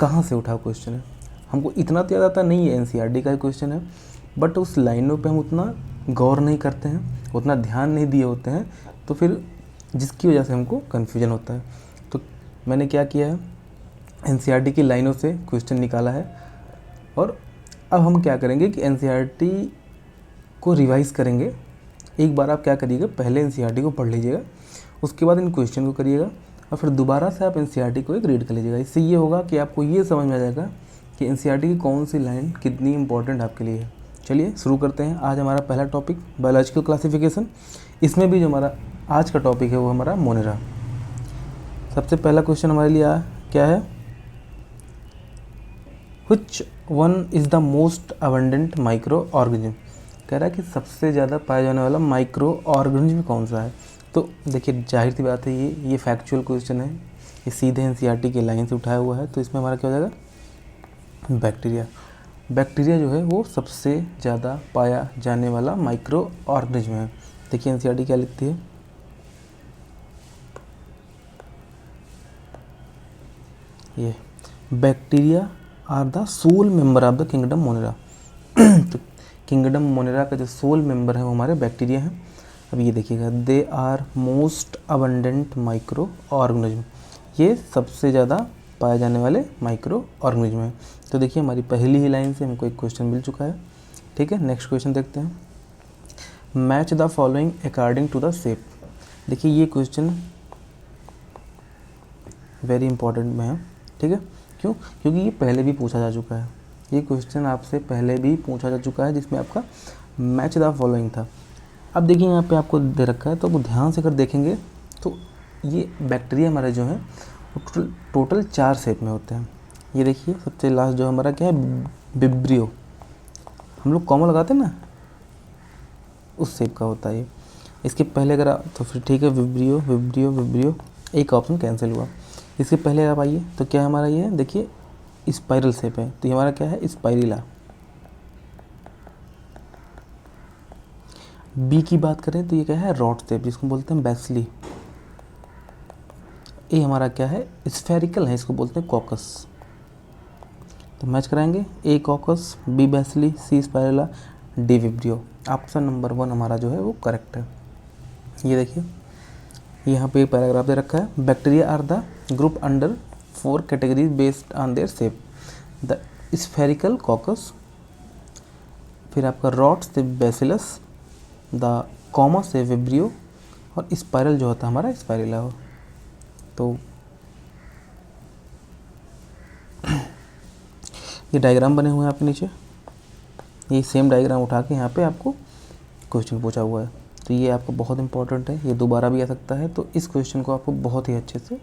कहाँ से उठा क्वेश्चन है। हमको इतना तो याद आता नहीं है, एनसीईआरटी का ही क्वेश्चन है, बट उस लाइनों पे हम उतना गौर नहीं करते हैं, उतना ध्यान नहीं दिए होते हैं, तो फिर जिसकी वजह से हमको कन्फ्यूजन होता है। तो मैंने क्या किया है, एनसीईआरटी की लाइनों से क्वेश्चन निकाला है, और अब हम क्या करेंगे कि एनसीईआरटी को रिवाइज़ करेंगे। एक बार आप क्या करिएगा, पहले एनसीईआरटी को पढ़ लीजिएगा, उसके बाद इन क्वेश्चन को करिएगा, और फिर दोबारा से आप एनसीईआरटी को एक रीड कर लीजिएगा। इससे ये होगा कि आपको ये समझ में आ जाएगा कि एनसीईआरटी की कौन सी लाइन कितनी इंपॉर्टेंट आपके लिए है। चलिए शुरू करते हैं। आज हमारा पहला टॉपिक बायोलॉजिकल क्लासिफिकेशन। इसमें भी जो हमारा आज का टॉपिक है वो हमारा मोनेरा। सबसे पहला क्वेश्चन हमारे लिए क्या है, which one is the most abundant micro organism. कह रहा है कि सबसे ज़्यादा पाया जाने वाला माइक्रो ऑर्गेनिज्म कौन सा है। तो देखिए जाहिर सी बात है, ये फैक्चुअल क्वेश्चन है, ये सीधे एनसीईआरटी की लाइन से उठाया हुआ है। तो इसमें हमारा क्या हो जाएगा, बैक्टीरिया। बैक्टीरिया जो है वो सबसे ज़्यादा पाया जाने वाला माइक्रो ऑर्गेनिज्म है। देखिए एनसीईआरटी क्या लिखती है, ये bacteria are the sole member of the kingdom Monera. तो किंगडम मोनेरा का जो सोल मेंबर है वो हमारे बैक्टीरिया हैं। अब ये देखिएगा, they are most abundant microorganism, ये सबसे ज़्यादा पाए जाने वाले माइक्रो ऑर्गेनिज्म हैं। तो देखिए हमारी पहली ही लाइन से हमको एक क्वेश्चन मिल चुका है। ठीक है, नेक्स्ट क्वेश्चन देखते हैं। Match the following according to the shape. देखिए ये क्वेश्चन वेरी इंपॉर्टेंट में है। ठीक है, क्यों, क्योंकि ये पहले भी पूछा जा चुका है, ये क्वेश्चन आपसे पहले भी पूछा जा चुका है, जिसमें आपका मैच द फॉलोइंग था। अब देखिए यहाँ पे आपको दे रखा है, तो वो ध्यान से अगर देखेंगे तो ये बैक्टीरिया हमारे जो हैं वो टोटल 4 शेप में होते हैं। ये देखिए सबसे लास्ट जो हमारा क्या है, विब्रियो, हम लोग कॉमा लगाते हैं ना, उस शेप का होता है ये। इसके पहले अगर तो फिर ठीक है, विब्रियो विब्रियो विब्रियो, एक ऑप्शन कैंसिल हुआ। इसके पहले आप आइए तो क्या हमारा ये है, देखिए स्पाइरल शेप है, तो ये हमारा क्या है, स्पाइरिला। बी की बात करें तो ये क्या है, रॉड शेप, जिसको बोलते हैं बैसली। ए हमारा क्या है, स्फेरिकल है, इसको बोलते हैं कॉकस। तो मैच कराएंगे, A coccus, B bacilli, C spirilla, D vibrio. Option number 1 हमारा जो है वो करेक्ट है। ये देखिए यहाँ पे एक पैराग्राफ दे रखा है, bacteria are the group under 4 categories based on their shape, the spherical coccus, फिर आपका रॉड से बैसिलस, द कॉमा से विब्रियो, और स्पाइरल जो होता है हमारा स्पाइरिला हो। तो ये डायग्राम बने हुए हैं आपके नीचे, ये सेम डायग्राम उठा के यहाँ पे आपको क्वेश्चन पूछा हुआ है। तो ये आपको बहुत इंपॉर्टेंट है, ये दोबारा भी आ सकता है, तो इस क्वेश्चन को आपको बहुत ही अच्छे से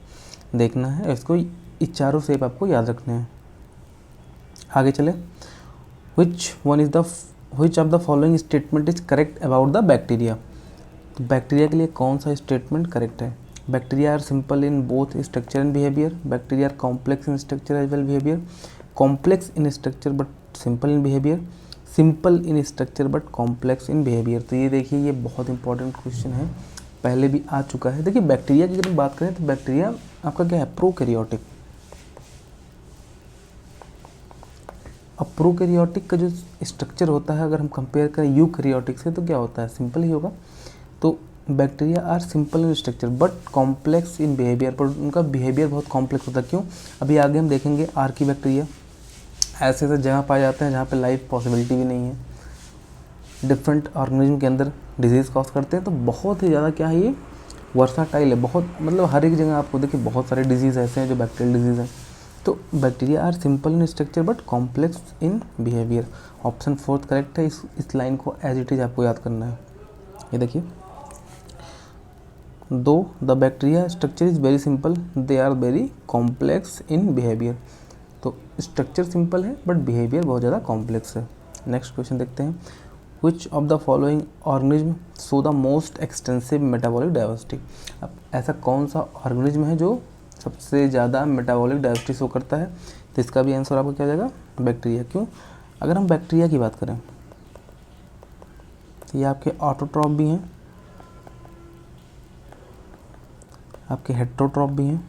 देखना है, इसको इस चारों शेप आपको याद रखने हैं। आगे चले, which of the following statement is correct about the bacteria. तो बैक्टीरिया के लिए कौन सा स्टेटमेंट करेक्ट है, bacteria are simple in both structure and behaviour, bacteria are complex in structure as well behaviour, complex in structure but simple in behaviour, simple in structure but complex in behaviour. तो ये देखिए ये बहुत important question है, पहले भी आ चुका है। देखिए बैक्टीरिया की अगर बात करें तो बैक्टीरिया आपका क्या है, प्रोकैरियोटिक। अब प्रोकैरियोटिक का जो स्ट्रक्चर होता है अगर हम कंपेयर करें यूकैरियोटिक से तो क्या होता है, सिंपल ही होगा। तो bacteria are simple in structure but complex in behaviour, पर उनका बिहेवियर बहुत कॉम्प्लेक्स होता है। क्यों, अभी आगे हम देखेंगे आर की बैक्टीरिया ऐसे ऐसे जगह पाए जाते हैं जहाँ पे लाइफ पॉसिबिलिटी भी नहीं है, डिफरेंट ऑर्गेनिज्म के अंदर डिजीज़ कॉज करते हैं। तो बहुत ही ज़्यादा क्या है, ये वर्साटाइल है, बहुत मतलब हर एक जगह आपको देखिए बहुत सारे डिजीज़ ऐसे हैं जो बैक्टीरियल डिजीज़ हैं। तो bacteria are simple in structure but complex in behaviour, option 4 correct है। इस लाइन को एज इट इज़ आपको याद करना है। ये देखिए, though the bacteria structure is very simple, they are very complex in behaviour. तो स्ट्रक्चर सिंपल है बट बिहेवियर बहुत ज़्यादा कॉम्प्लेक्स है। नेक्स्ट क्वेश्चन देखते हैं, which of the following organism show the most extensive metabolic diversity. अब ऐसा कौन सा ऑर्गेनिज्म है जो सबसे ज़्यादा मेटाबॉलिक डाइवर्सिटी शो करता है, तो इसका भी आंसर आपको क्या हो जाएगा, बैक्टीरिया। क्यों, अगर हम बैक्टीरिया की बात करें तो ये आपके ऑटोट्रॉफ भी हैं, आपके हेट्रोट्रॉफ भी हैं,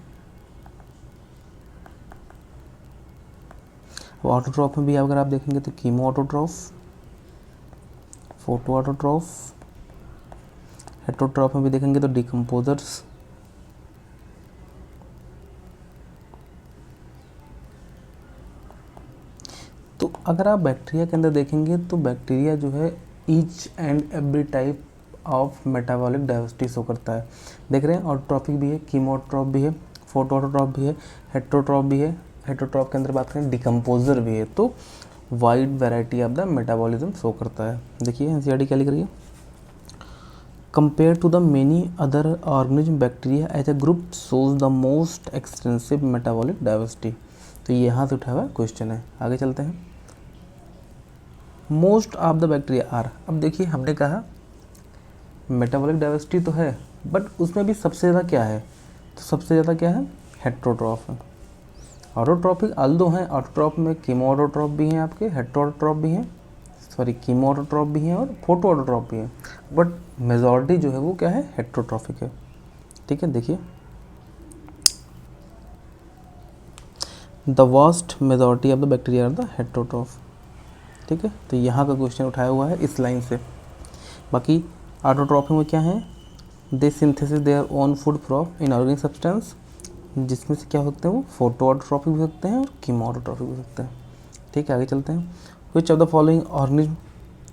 ऑटोट्रॉफ में भी अगर आप देखेंगे तो chemo autotroph, photo autotroph, heterotroph में भी देखेंगे तो डिकम्पोजर्स, तो अगर आप बैक्टीरिया के अंदर देखेंगे तो बैक्टीरिया जो है each and every type of metabolic diversity show करता है। देख रहे हैं ऑटोट्रॉफिक भी है, कीमोट्रॉफ भी है, फोटो ऑटोट्रॉफ भी है, हेटरोट्रॉफ भी है। हेटरोट्रॉफ के अंदर बात करें डिकम्पोजर भी है, तो wide variety of the metabolism show करता है। देखिए एनसीईआरटी क्या लिख रही है, compare to the many other organism bacteria as a group shows the most extensive metabolic diversity. तो ये यहाँ से उठा हुआ क्वेश्चन है। आगे चलते हैं। Most of the bacteria are, अब देखिए हमने कहा मेटाबॉलिक डाइवर्सिटी तो है, बट उसमें भी सबसे ज़्यादा क्या है, तो सबसे ज़्यादा क्या है, हेटरोट्रॉफ है। ऑटोट्रॉफिक आल्दो हैं, ऑटोट्रॉफ में कीमो ऑटोट्रॉफ भी हैं, आपके हेटरोट्रॉफ भी हैं, सॉरी कीमो ऑटोट्रॉफ भी हैं और फोटो ऑटोट्रॉफ भी हैं, बट मेजॉरिटी जो है वो क्या है, हेटरोट्रॉफिक है। ठीक है, देखिए the vast majority of the bacteria are the heterotroph. ठीक है, तो यहाँ का क्वेश्चन उठाया हुआ है इस लाइन से। बाकी ऑटोट्रॉफी में क्या है, they synthesis their own food from inorganic substance, जिसमें से क्या होते हैं वो फोटो ऑटोट्रॉफिक भी सकते हैं और कीमो ऑटोट्रॉफिक भी सकते हैं। ठीक है, आगे चलते हैं। Which of the following organism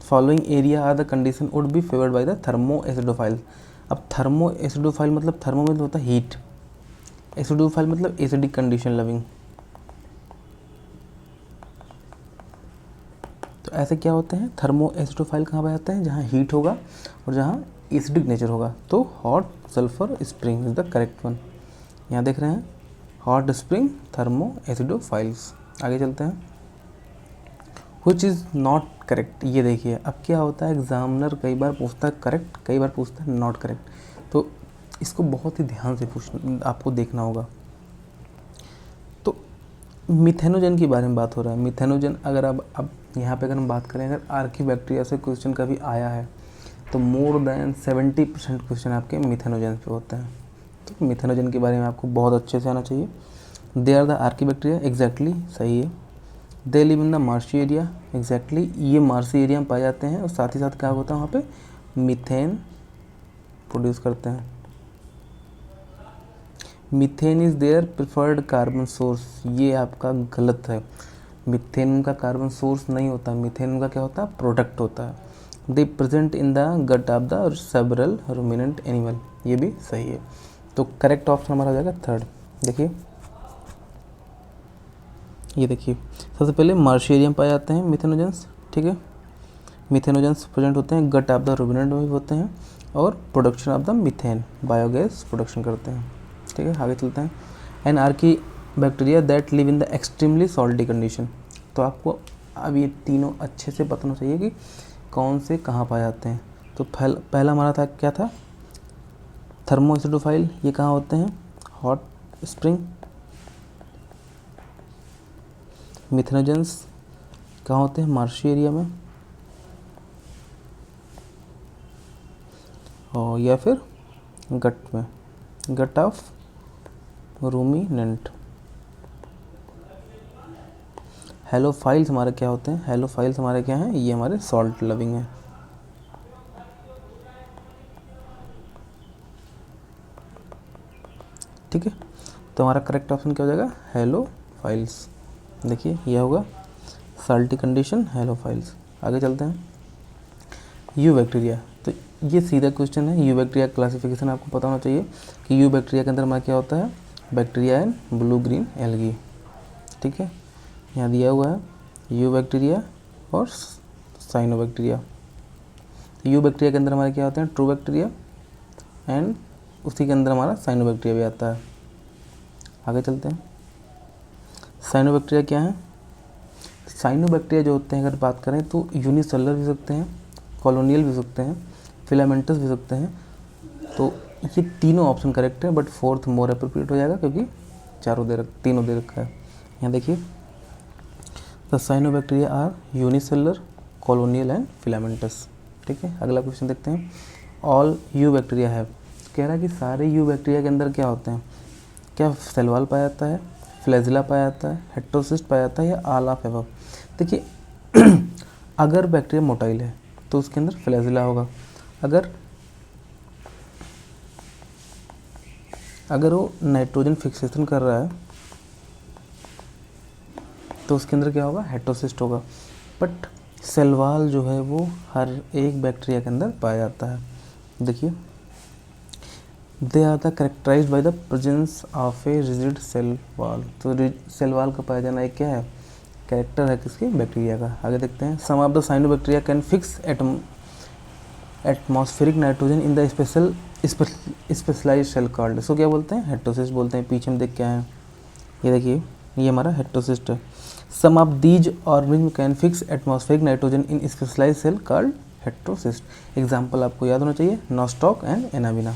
following area are the condition would be favoured by the thermoacidophile. अब थर्मो एसिडोफाइल मतलब थर्मो में होता है हीट, एसिडोफाइल मतलब एसिडिक कंडीशन लविंग। तो ऐसे क्या होते हैं, थर्मो एसिडोफाइल कहाँ पे आते हैं, जहाँ हीट होगा और जहाँ एसिडिक नेचर होगा। तो hot sulphur spring is the correct one. यहाँ देख रहे हैं हॉट स्प्रिंग थर्मो एसिडोफाइल्स। आगे चलते हैं। विच इज़ नॉट करेक्ट, ये देखिए अब क्या होता है, एग्जामिनर कई बार पूछता है करेक्ट, कई बार पूछता है नॉट करेक्ट, तो इसको बहुत ही ध्यान से आपको देखना होगा। तो मिथेनोजन के बारे में बात हो रहा है। मिथेनोजन अगर अब यहाँ पे अगर हम बात करें, अगर आर्कीबैक्टीरिया से क्वेश्चन कभी आया है तो मोर देन 70% क्वेश्चन आपके मिथेनोजन पे होते हैं। तो मिथेनोजन के बारे में आपको बहुत अच्छे से आना चाहिए। They are the archaebacteria, exactly सही है। They live in the marshy area, exactly ये मार्शी एरिया में पाए जाते हैं और साथ ही साथ क्या होता है वहाँ पे मीथेन प्रोड्यूस करते हैं। Methane is their preferred carbon source, ये आपका गलत है। मीथेन उनका कार्बन सोर्स नहीं होता, मीथेन उनका क्या होता है, प्रोडक्ट होता है। They present in the gut of the several ruminant animal, ये भी सही है। तो करेक्ट ऑप्शन हमारा हो जाएगा थर्ड। देखिए ये देखिए सबसे पहले मार्शी एरिया में पाए जाते हैं मिथेनोजेंस। ठीक है, मिथेनोजेंस प्रेजेंट होते हैं गट ऑफ द रूमिनेंट में भी होते हैं और production of the methane biogas production करते हैं। ठीक है, आगे चलते हैं। An archaebacteria that live in the extremely salty condition, तो आपको अब ये तीनों अच्छे से पता होना चाहिए कि कौन से कहाँ पाए जाते हैं। तो पहला हमारा था क्या था, थर्मो एसिडोफाइल, ये कहाँ होते हैं, हॉट स्प्रिंग। मिथेनोजेंस कहाँ होते हैं, मार्शी एरिया में, और या फिर गट में, गट ऑफ रूमिनेंट। हेलोफाइल्स हमारे क्या होते हैं, हेलोफाइल्स हमारे क्या हैं, ये हमारे सॉल्ट लविंग हैं। ठीक है, तो हमारा करेक्ट ऑप्शन क्या हो जाएगा, हेलोफाइल्स। देखिए यह होगा साल्टी कंडीशन, हेलोफाइल्स। आगे चलते हैं। यू बैक्टीरिया, तो ये सीधा क्वेश्चन है। यू बैक्टीरिया क्लासिफिकेशन आपको पता होना चाहिए कि यू बैक्टीरिया के अंदर हमारा क्या होता है, bacteria and blue green algae. ठीक है, यहाँ दिया हुआ है यू बैक्टीरिया और साइनो बैक्टीरिया। यू बैक्टीरिया के अंदर हमारे क्या होते हैं, ट्रू बैक्टीरिया, एंड उसी के अंदर हमारा साइनो बैक्टीरिया भी आता है। आगे चलते हैं। साइनो बैक्टीरिया क्या है, साइनो बैक्टीरिया जो होते हैं अगर बात करें तो यूनिसेलुलर भी सकते हैं, कॉलोनियल भी सकते हैं, फिलामेंटस भी सकते हैं। तो ये तीनों ऑप्शन करेक्ट है, बट फोर्थ मोर अप्रोप्रिएट हो जाएगा क्योंकि तीनों दे रखा है। यहाँ देखिए the cyanobacteria are unicellular, colonial and filamentous. ठीक है, अगला क्वेश्चन देखते हैं। ऑल यू बैक्टीरिया है, कह रहा है कि सारे यू बैक्टीरिया के अंदर क्या होते हैं, क्या सेल वॉल पाया जाता है, फ्लैजिला पाया जाता है, हेटेरोसिस्ट पाया जाता है, या ऑल ऑफ एबव। देखिए अगर बैक्टीरिया मोटाइल है तो उसके अंदर फ्लैजिला होगा, अगर वो नाइट्रोजन फिक्सेशन कर रहा है तो उसके अंदर क्या होगा, हेटेरोसिस्ट होगा। बट सेल वॉल जो है वो हर एक बैक्टीरिया के अंदर पाया जाता है। देखिए they are the characterised by the presence of a rigid cell wall. तो सेल वॉल का पाया जाना एक क्या है, कैरेक्टर है किसकी, बैक्टीरिया का। आगे देखते हैं, some of the cyanobacteria can fix atmospheric nitrogen in the specialised cell called. इसको क्या बोलते हैं, हेटेरोसिस्ट बोलते हैं। पीछे हम देख के आए हैं, ये देखिए ये हमारा हेटेरोसिस्ट है। Some of these organism can fix atmospheric nitrogen in specialised cell called heterocyst. Example आपको याद होना चाहिए, nostoc and anabaena.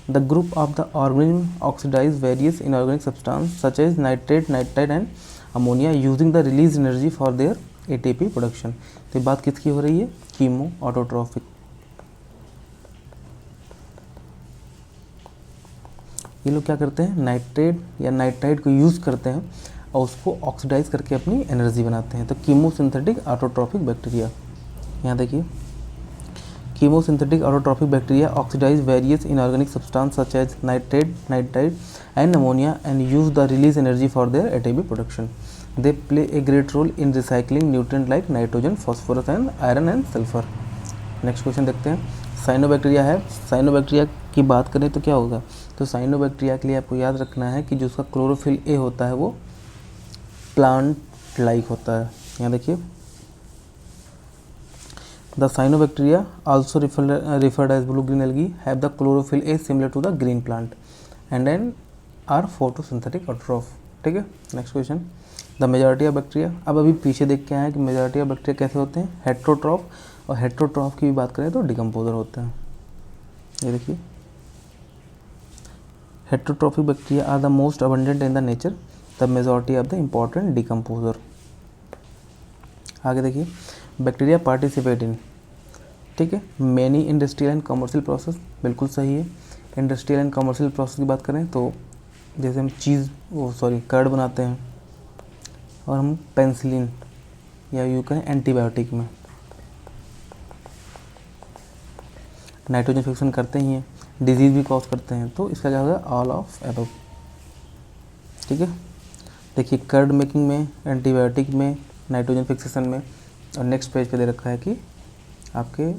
The group of the organism oxidize various inorganic substances such as nitrate, nitrite and ammonia using the release energy for their ATP production। तो बात किसकी हो रही है, कीमो ऑटोट्रॉफिक। ये लोग क्या करते हैं, नाइट्रेट या नाइट्राइट को यूज़ करते हैं और उसको ऑक्सीडाइज करके अपनी एनर्जी बनाते हैं। तो कीमोसिंथेटिक ऑटोट्रॉफिक बैक्टीरिया, यहाँ देखिए chemosynthetic autotrophic bacteria oxidize various inorganic substances such as nitrate, nitrite and ammonia and use the release energy for their ATP production. They play a great role in recycling nutrients like nitrogen, phosphorus and iron and sulfur. Next question देखते हैं, cyanobacteria है। Cyanobacteria की बात करें तो क्या होगा, तो साइनोबैक्टीरिया के लिए आपको याद रखना है कि जो उसका क्लोरोफिल ए होता है वो प्लांट लाइक होता है। यहाँ देखिए, The cyanobacteria, also referred as blue-green algae, have the chlorophyll A similar to the green plant and then are photosynthetic autotroph। ठीक है, next question, the majority of bacteria. अब अभी पीछे देख के आए हैं कि मेजॉरिटी ऑफ बैक्टीरिया कैसे होते हैं, हेट्रोट्रॉफ, और हेट्रोट्रॉफ की भी बात करें तो डिकम्पोजर होते हैं। ये देखिए, heterotrophic bacteria are the most abundant in the nature, the majority of the important decomposer. आगे देखिए, बैक्टीरिया पार्टिसिपेट इन, ठीक है, many industrial and commercial process, बिल्कुल सही है। इंडस्ट्रियल एंड कमर्शियल प्रोसेस की बात करें तो जैसे हम कर्ड बनाते हैं और हम पेंसिलिन या यूँ करें एंटीबायोटिक में नाइट्रोजन फिक्सन करते ही हैं, डिजीज़ भी कॉज करते हैं, तो इसका क्या होगा, ऑल ऑफ एबव। ठीक है, देखिए कर्ड मेकिंग में, एंटीबायोटिक में, नाइट्रोजन फिक्सेशन में, और नेक्स्ट पेज पे दे रखा है कि आपके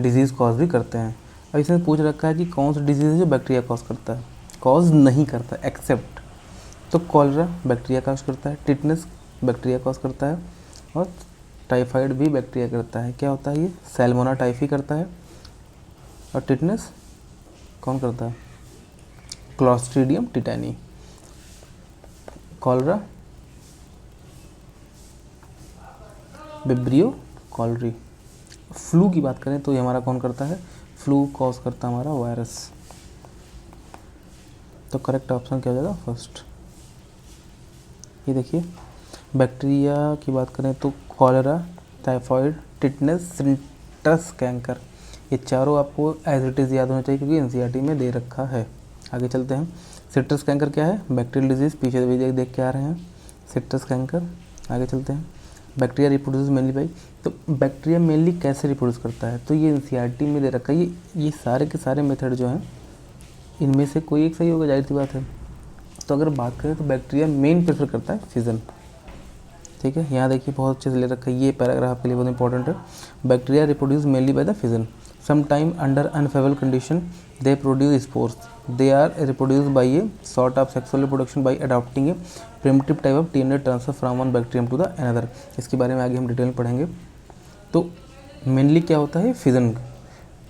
डिजीज़ कॉज भी करते हैं। अब इसमें पूछ रखा है कि कौन सा डिजीज़ है जो बैक्टीरिया कॉज करता है, कॉज नहीं करता एक्सेप्ट, तो कॉलरा बैक्टीरिया कॉज करता है, टिटनेस बैक्टीरिया कॉज करता है, और टाइफाइड भी बैक्टीरिया करता है। क्या होता है ये, सैल्मोना टाइफी करता है, और टिटनेस कौन करता है, Clostridium tetani. Cholera Vibrio cholerae. Flu की बात करें तो ये हमारा कौन करता है, फ्लू कॉज करता है हमारा वायरस। तो करेक्ट ऑप्शन क्या हो जाएगा, फर्स्ट। ये देखिए, बैक्टीरिया की बात करें तो cholera, typhoid, tetanus, citrus canker, ये चारों आपको एज इट इज़ याद होना चाहिए क्योंकि एनसीईआरटी में दे रखा है। आगे चलते हैं, सिट्रस कैंकर क्या है, बैक्टीरियल डिजीज़, पीछे भी देख के आ रहे हैं सिट्रस कैंकर। आगे चलते हैं, बैक्टीरिया रिप्रोड्यूस मेनली बाई, तो बैक्टीरिया मेनली कैसे रिप्रोड्यूस करता है, तो ये एनसीईआरटी में दे रखा है। ये सारे के सारे मेथड जो हैं इनमें से कोई एक सही होगा, जाहिर सी बात है। तो अगर बात करें तो बैक्टीरिया मेन प्रेफर करता है फिजन। ठीक है, यहाँ देखिए बहुत अच्छे से ले रखा है, ये पैराग्राफ आपके लिए बहुत इंपॉर्टेंट है। Bacteria reproduce mainly by the fission, sometime under unfavorable condition they produce spores, they are reproduced by a sort of sexual reproduction by adopting a primitive type of DNA transfer from one bacterium to the another। इसके बारे में आगे हम detail में पढ़ेंगे। तो mainly क्या होता है, फिजन,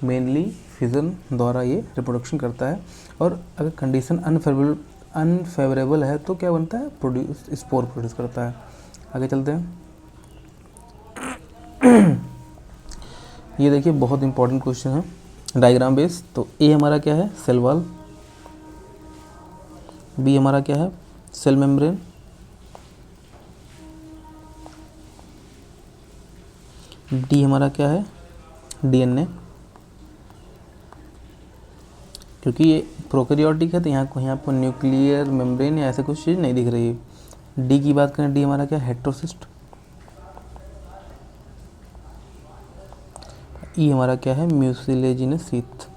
मेनली फिजन द्वारा ये रिप्रोडक्शन करता है, और अगर कंडीशन अनफेवरेबल है तो क्या बनता है, स्पोर प्रोड्यूस करता है। आगे चलते हैं, ये देखिए बहुत इंपॉर्टेंट क्वेश्चन है डायग्राम बेस। तो ए हमारा क्या है, सेल वॉल, बी हमारा क्या है, सेल मेम्ब्रेन, डी हमारा क्या है, डीएनए, क्योंकि ये प्रोकैरियोटिक है तो यहाँ पर न्यूक्लियर मेम्ब्रेन या ऐसे कुछ चीज़ नहीं दिख रही है। डी की बात करें, डी हमारा क्या, हेटेरोसिस्ट। ई हमारा क्या है, mucilaginous sheath.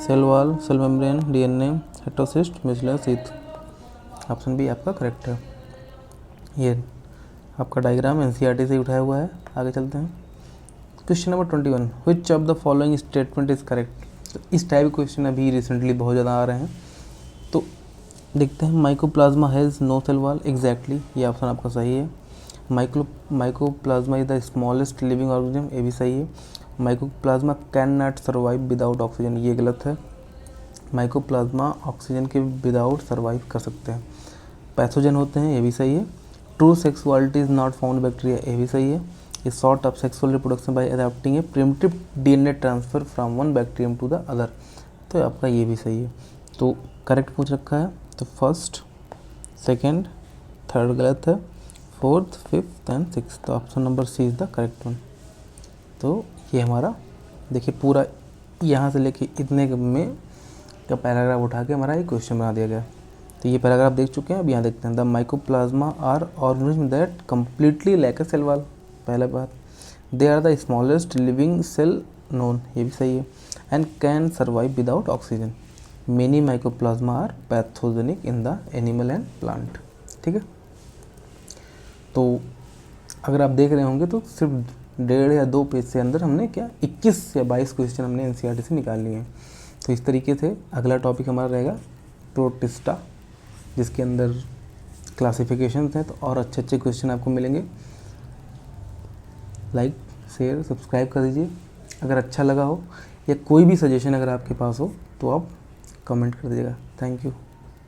Cell wall, cell membrane, DNA, heterocyst, mucilaginous sheath. Option B आपका करेक्ट है। ये आपका डायग्राम एनसीईआरटी से उठाया हुआ है। आगे चलते हैं। Question number 21, which of the following statement is correct. तो इस टाइप के क्वेश्चन अभी रिसेंटली बहुत ज़्यादा आ रहे हैं, तो देखते हैं। Mycoplasma has no cell wall, exactly ये ऑप्शन आपका सही है। Mycoplasma is the smallest living organism, ये भी सही है। Mycoplasma can not survive without oxygen, ये गलत है। माइकोप्लाज्मा ऑक्सीजन के विदाउट सर्वाइव कर सकते हैं। पैथोजन होते हैं, ये भी सही है। True sexuality is not found bacteria, ये भी सही है। ये sort of sexual reproduction by adapting a primitive DNA transfer from one bacterium to the other, तो आपका ये भी सही है। तो करेक्ट पूछ रखा है, तो फर्स्ट, सेकंड, थर्ड गलत है, फोर्थ, फिफ्थ एंड सिक्स, तो option number C is the correct one. तो ये हमारा देखिए पूरा यहाँ से लेके इतने में का पैराग्राफ उठा के हमारा एक क्वेश्चन बना दिया गया। तो ये पैराग्राफ देख चुके हैं, अब यहाँ देखते हैं। The mycoplasma are organism that completely lack a cell wall, पहला बात। They are the smallest living cell known, ये भी सही है। And can survive without oxygen. Many mycoplasma are pathogenic in the animal and plant, ठीक है। तो अगर आप देख रहे होंगे तो सिर्फ 1.5 या 2 पेज से अंदर हमने क्या 21 या 22 क्वेश्चन हमने एनसीईआरटी से निकाल लिए हैं। तो इस तरीके से अगला टॉपिक हमारा रहेगा प्रोटिस्टा, जिसके अंदर क्लासिफिकेशंस हैं, तो और अच्छे अच्छे क्वेश्चन आपको मिलेंगे। लाइक, शेयर, सब्सक्राइब कर दीजिए। अगर अच्छा लगा हो या कोई भी सजेशन अगर आपके पास हो तो आप कमेंट कर दीजिएगा। Thank you.